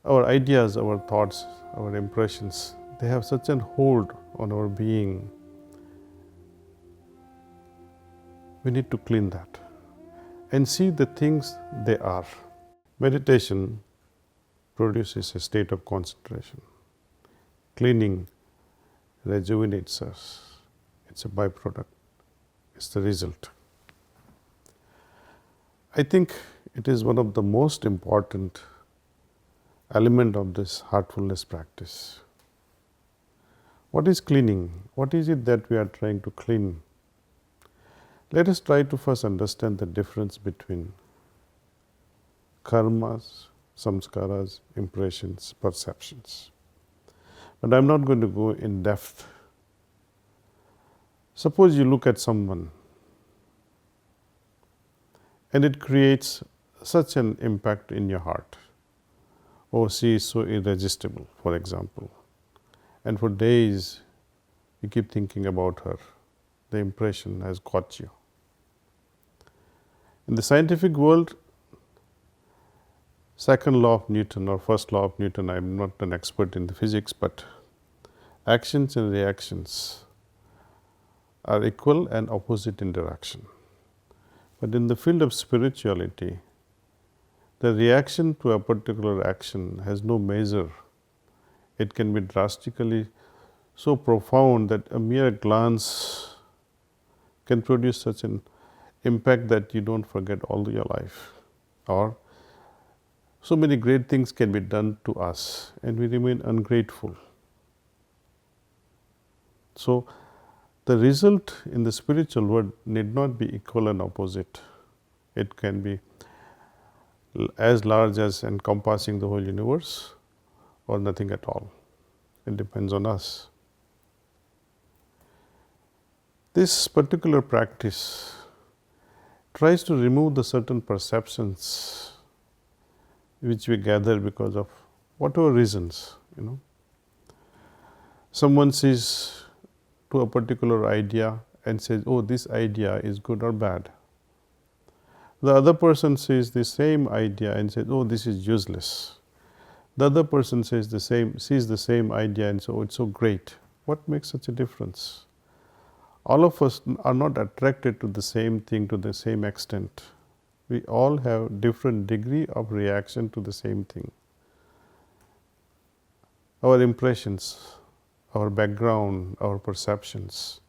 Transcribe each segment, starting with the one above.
Our ideas, our thoughts, our impressions, they have such a hold on our being. We need to clean that and see the things they are. Meditation produces a state of concentration. Cleaning rejuvenates us. It's a byproduct. It's the result. I think it is one of the most important element of this heartfulness practice. What is cleaning? What is it that we are trying to clean? Let us try to first understand the difference between karmas, samskaras, impressions, perceptions. But I am not going to go in depth. Suppose you look at someone and it creates such an impact in your heart. Oh, she is so irresistible, for example. And for days you keep thinking about her. The impression has got you. In the scientific world, second law of Newton or first law of Newton, I am not an expert in the physics, but actions and reactions are equal and opposite in direction. But in the field of spirituality, the reaction to a particular action has no measure. It can be drastically so profound that a mere glance can produce such an impact that you don't forget all your life. Or so many great things can be done to us and we remain ungrateful. So, the result in the spiritual world need not be equal and opposite. It can be as large as encompassing the whole universe or nothing at all. It depends on us. This particular practice tries to remove the certain perceptions which we gather because of whatever reasons, Someone sees to a particular idea and says, oh, this idea is good or bad. The other person sees the same idea and says, oh, this is useless. The other person sees the same idea and says, oh, it's so great. What makes such a difference? All of us are not attracted to the same thing to the same extent. We all have different degree of reaction to the same thing. Our impressions, our background, our perceptions,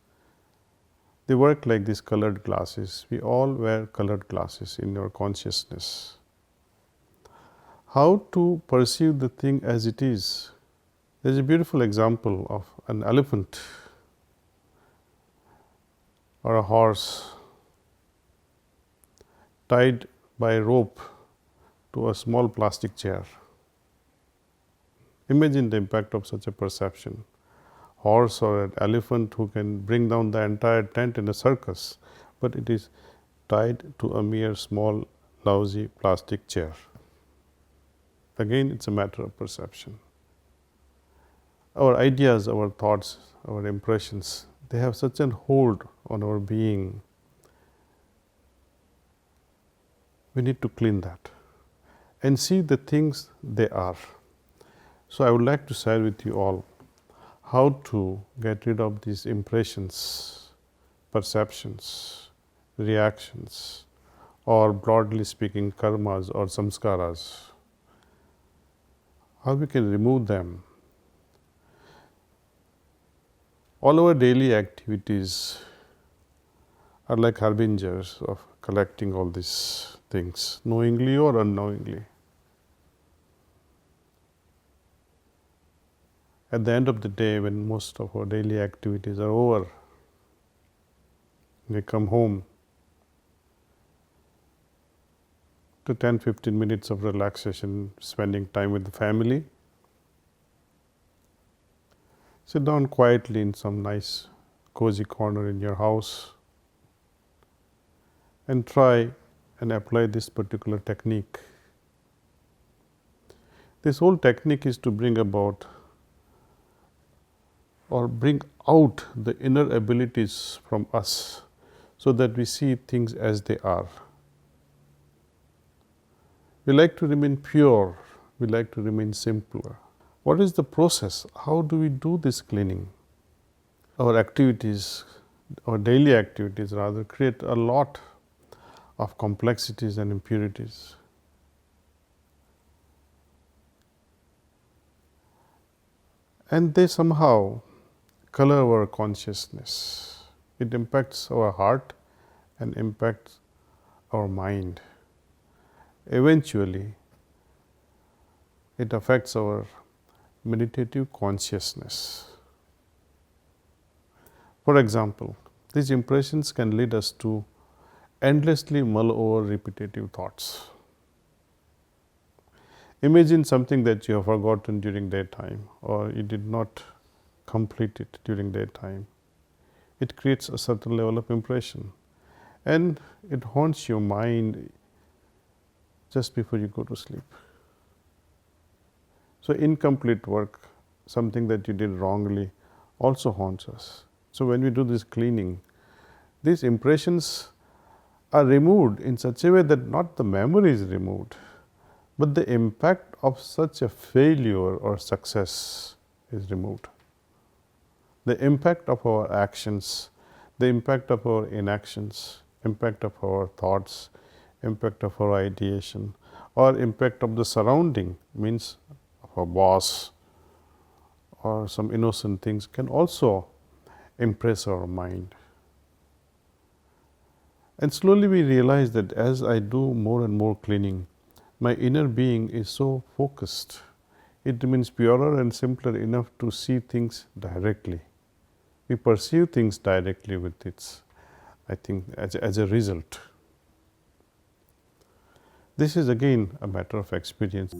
they work like these colored glasses. We all wear colored glasses in our consciousness. How to perceive the thing as it is? There is a beautiful example of an elephant or a horse tied by a rope to a small plastic chair. Imagine the impact of such a perception. Horse or an elephant who can bring down the entire tent in a circus, but it is tied to a mere small lousy plastic chair. Again, it's a matter of perception. Our ideas, our thoughts, our impressions, they have such a hold on our being. We need to clean that and see the things they are. So, I would like to share with you all how to get rid of these impressions, perceptions, reactions, or broadly speaking karmas or samskaras. How we can remove them. All our daily activities are like harbingers of collecting all these things, knowingly or unknowingly. At the end of the day, when most of our daily activities are over, we come home to 10-15 minutes of relaxation, spending time with the family. Sit down quietly in some nice cozy corner in your house and try and apply this particular technique. This whole technique is to bring about or bring out the inner abilities from us so that we see things as they are. We like to remain pure, We like to remain simpler. What is the process? How do we do this cleaning? Our activities, our daily activities rather, create a lot of complexities and impurities. And they somehow color our consciousness. It impacts our heart and impacts our mind. Eventually, it affects our meditative consciousness. For example, these impressions can lead us to endlessly mull over repetitive thoughts. Imagine something that you have forgotten during daytime, or you did not complete it during daytime. It creates a certain level of impression, and it haunts your mind just before you go to sleep. So incomplete work, something that you did wrongly, also haunts us. So when we do this cleaning, these impressions are removed in such a way that not the memory is removed, but the impact of such a failure or success is removed. The impact of our actions, the impact of our inactions, impact of our thoughts, impact of our ideation, or impact of the surrounding, means of our boss or some innocent things, can also impress our mind. And slowly we realize that as I do more and more cleaning, my inner being is so focused. It remains purer and simpler enough to see things directly. We perceive things directly with its, I think, as a result. This is again a matter of experience.